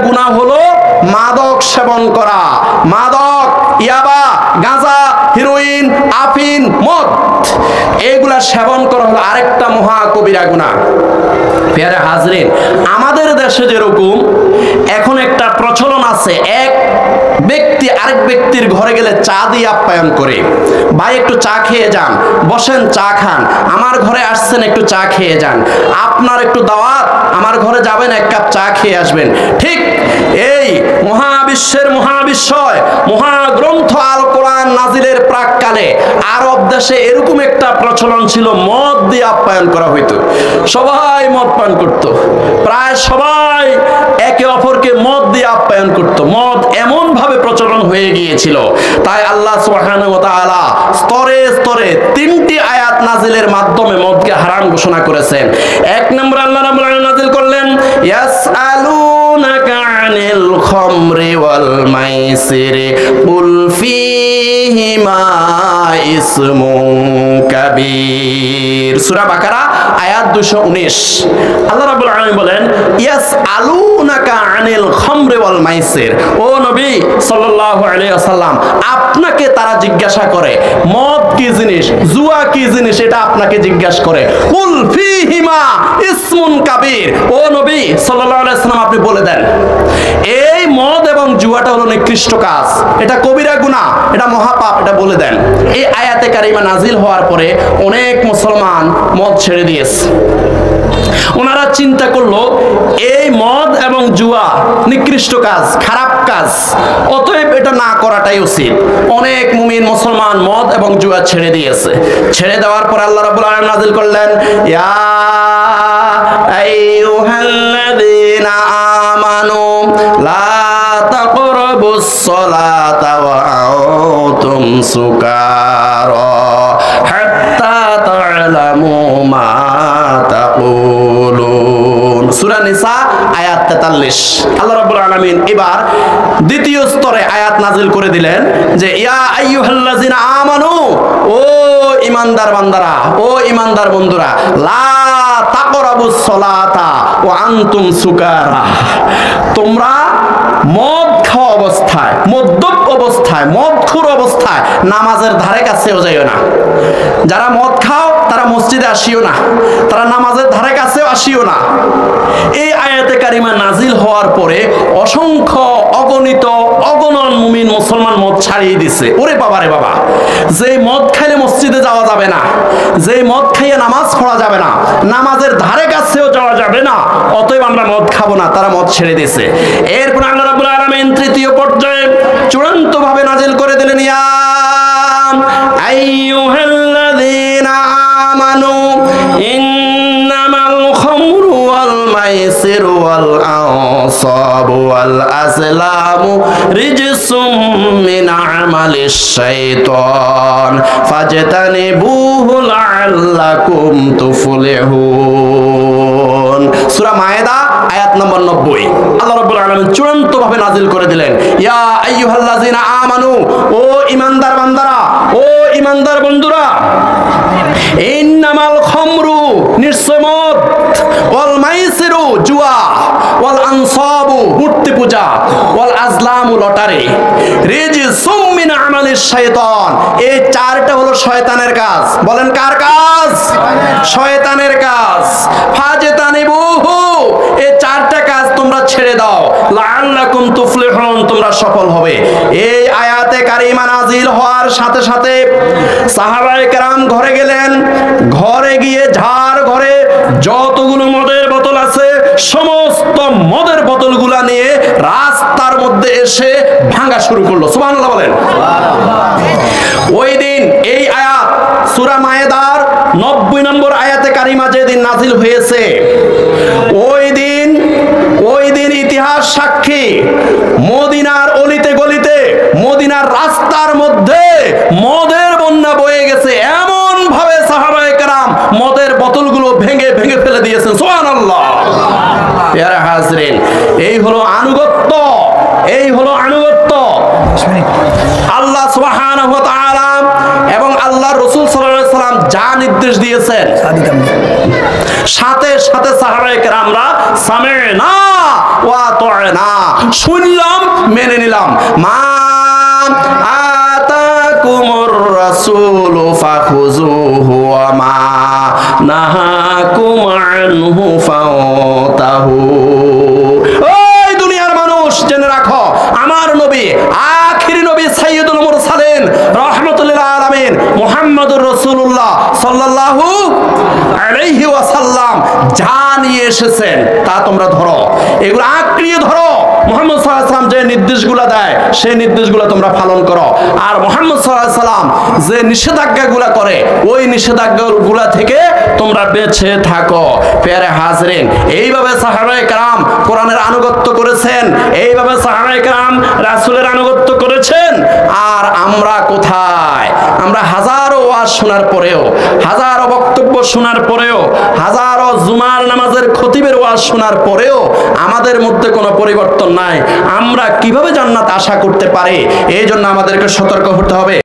গুনাহ হলো মাদক সেবন করা। মাদক, ইয়াবা, গাঁজা, হিরোইন, আফিন, মদ, এগুলা সেবন করা হলো আরেকটা মহা কবিরা গুনাহ। প্রিয় হাজরিন, আমাদের দেশে যেরকম এখন একটা প্রচলন আছে, এক ব্যক্তি আরেক ব্যক্তির ঘরে গেলে চা দিয়ে আপ্যায়ন করে। ভাই একটু চা খেয়ে যান, বসেন চা খান, আমার ঘরে আসছেন একটু চা খেয়ে যান, আপনার একটু দাওয়াত, আমার ঘরে যাবেন এক কাপ চা খেয়ে আসবেন। ঠিক এই মহাবিশ্বের মহাবিশ্বয় মহাগ্রন্থ আল কোরআন নাজিলের প্রাককালে আরব দেশে এরকম একটা প্রচলন ছিল, মদ দিয়ে আপ্যায়ন করা হইতো। সবাই মদ পান করত, প্রায় সবাই একে অপরকে মদ দিয়ে আপ্যায়ন করত। মদ এমন ভাবে প্রচলন হয়ে গিয়েছিল, তাই আল্লাহ সুবহানাহু ওয়া তাআলা স্তরে স্তরে 3টি আয়াত নাজিলের মাধ্যমে মদকে হারাম ঘোষণা করেছেন। এক নম্বর আল্লাহ রাব্বুল আলামিন নাজিল করলেন, ইয়াসআলুনাকা আনিল খামরি ওয়াল মাইসিরি কুল ফীহিমা ইসমুন কাবীর। সূরা বাকারা আয়াত 219। আল্লাহ রাব্বুল আলামিন বলেন, ইয়াসআলুনাকা আনিল খামরি ওয়াল মাইসির। ও নবী সাল্লাল্লাহু আলাইহি ওয়াসাল্লাম, আপনাকে তারা জিজ্ঞাসা করে মদ কি জিনিস, জুয়া কি জিনিস, এটা আপনাকে জিজ্ঞাসা করে। কুল ফীহিমা ইসমুন কাবীর। ও নবী সাল্লাল্লাহু আলাইহি ওয়াসাল্লাম, আপনি বলে দেন এই মদ এবং জুয়াটা হলো নিকৃষ্ট কাজ, এটা কবিরা গুনাহ, এটা মহাপাপ, এটা বলে দেন। এই আয়াতে কারিমা নাজিল হওয়ার পরে অনেক মুসলমান মদ ছেড়ে দিয়েছে। ওনারা চিন্তা করলো এই মদ এবং জুয়া নিকৃষ্ট কাজ, খারাপ কাজ, অতএব এটা না করাটাই উচিত। অনেক মুমিন মুসলমান মদ এবং জুয়া ছেড়ে দিয়েছে। ছেড়ে দেওয়ার পর আল্লাহ রাব্বুল আলামিন নাজিল করলেন, ইয়া আইয়ুহাল্লাযীনা আমানু লা তাকরাবুস সালাতা ওয়া আনতুম সুকারা হাত্তা তা'লামু মা তাকুলুন। সূরা নিসা আয়াত 43। আল্লাহ রাব্বুল আলামিন এবার দ্বিতীয় স্তরে আয়াত নাজিল করে দিলেন যে ইয়া আইয়ুহাল্লাযীনা আমানু, ও ঈমানদার বান্দারা, ও ঈমানদার বন্ধুরা, লা তাকরাবুস সালাতা ওয়া আনতুম সুকারা, তোমরা মদ খাওয়া অবস্থায়, মদ্যপ অবস্থায়, মদখোর অবস্থায় নামাজের ধারে কাছেও যাইও না। যারা মদ খাও তারা মসজিদে আসিও না, তারা নামাজের ধারে কাছেও আসিও না। এই আয়াতে কারিমা নাজিল হওয়ার পরে অসংখ্য অগণিত অগণন মুমিন মুসলমান মদ ছাড়িয়ে দিছে। ওরে বাবা রে বাবা, যে মদ খাইলে মসজিদে যাওয়া যাবে না, যে মদ খাইয়ে নামাজ পড়া যাবে না, নামাজের ধারে কাছেও যাওয়া যাবে না, অতএব আমরা মদ খাবো না, তারা মদ ছেড়ে দিয়েছে। এরপর আল্লাহ রাব্বুল আলামিন তৃতীয় পর্যায়ে চূড়ান্ত ভাবে নাজিল করে দিলেন, ইয়া আইয়ুহাল্লাযীনা আমানু ইন্নামাল খামরু ওয়াল মাইসিরু ওয়াল আনসাবু ওয়াল আজলামু রিজসুম মিন আমালিশ শাইতান ফাজতানিবুহু লাআল্লাকুম তুফলিহুন। সূরা মায়েদা আয়াত নম্বর 90। আল্লাহ রাব্বুল আলামিন চূড়ান্ত ভাবে নাজিল করে দিলেন, ইয়া আইয়ুহাল্লাযীনা আমানু, ও ঈমানদার বান্দারা, ও ঈমানদার বন্ধুরা, ইন্নামাল খামরু, নিশ্চয় মদ, ওয়াল মাইসিরু, জুয়া, ওয়াল আনসাবু, মূর্তি পূজা, ওয়াল আজলামু, লটারি, রিজসুম মিন আমালিশ শাইতান, এই চারটা হলো শয়তানের কাজ। বলেন কার কাজ? শয়তানের কাজ। ফাজতানিবুহু, এই চারটা কাজ তোমরা ছেড়ে দাও, লাআল্লাকুম তুফলিহুন, তোমরা সফল হবে। এই আয়াতে কারিমা নাজিল হওয়ার সাথে সাথে সাহাবায়ে কেরাম ঘরে গেলেন, ঘরে গিয়ে যার ঘরে যতগুলো মদের বোতল আছে সমস্ত মদের বোতলগুলা নিয়ে রাস্তার মধ্যে এসে ভাঙা শুরু করলো। সুবহানাল্লাহ বলেন। ওই দিন এই আয়াত সূরা মায়েদার 90 নম্বর আয়াতে কারিমা যেদিন নাজিল হয়েছে, ওই দিন ইতিহাস সাক্ষী, মদিনার অলিতে গলিতে, মদিনার রাস্তার মধ্যে মদের বন্যা বয়ে গেছে। এমন ভাবে সাহাবায়ে কেরাম মদের বোতলগুলো ভেঙে ভেঙে ফেলে দিয়েছেন। সুবহানাল্লাহ। প্রিয় হাজরিন, এই হলো আনুগত্য, এই হলো আনুগত্য। আল্লাহ সুবহানাহু ওয়া তাআলা এবং আল্লাহর রাসূল সাল্লাল্লাহু আলাইহি সাল্লাম যা নির্দেশ দিয়েছেন সাথে সাথে সাহাবায়ে কেরামরা সামি'না ওয়া আতা'না, শুনলাম মেনে নিলাম। মা আতাকুমুর রাসূলু ফাখুযুহু ওয়া মা নাহাকুম আনহু ফান্তাহু। ওই দুনিয়ার মানুষ জেনে রাখো, আমার নবী আখিরি নবী সাইয়্যিদুল মুরসালিন রাহমাতুল লিল আলামিন মুহাম্মদুর রাসূলুল্লাহ সাল্লাল্লাহু আলাইহি ওয়াসাল্লাম যা নিয়ে এসেছেন তা তোমরা ধরো, এগুলো আঁকড়িয়ে ধরো। মুহাম্মদ সাল্লাল্লাহু আলাইহি ওয়াসাল্লাম যে নির্দেশগুলো দেয় সেই নির্দেশগুলো তোমরা পালন করো, আর মুহাম্মদ সাল্লাল্লাহু আলাইহি ওয়াসাল্লাম যে নিষেধাজ্ঞাগুলো করে ওই নিষেধাজ্ঞাগুলো থেকে তোমরা বেঁচে থাকো। প্যারে হাজরিন, এইভাবে সাহাবায়ে কেরাম কোরআনের আনুগত্য করেছেন, এইভাবে সাহাবায়ে কেরাম রাসূলের আনুগত্য করেছেন। আর আমরা কোথায়? আমরা হাজারো ওয়াজ শোনার পরেও, হাজারো বক্তব্য শোনার পরেও, হাজারো জুমার নামাজের খতিবের ওয়াজ শোনার পরেও আমাদের মধ্যে কোনো পরিবর্তন নাই। আমরা কিভাবে জান্নাত আশা করতে পারি? এই জন্য আমাদেরকে সতর্ক হতে হবে।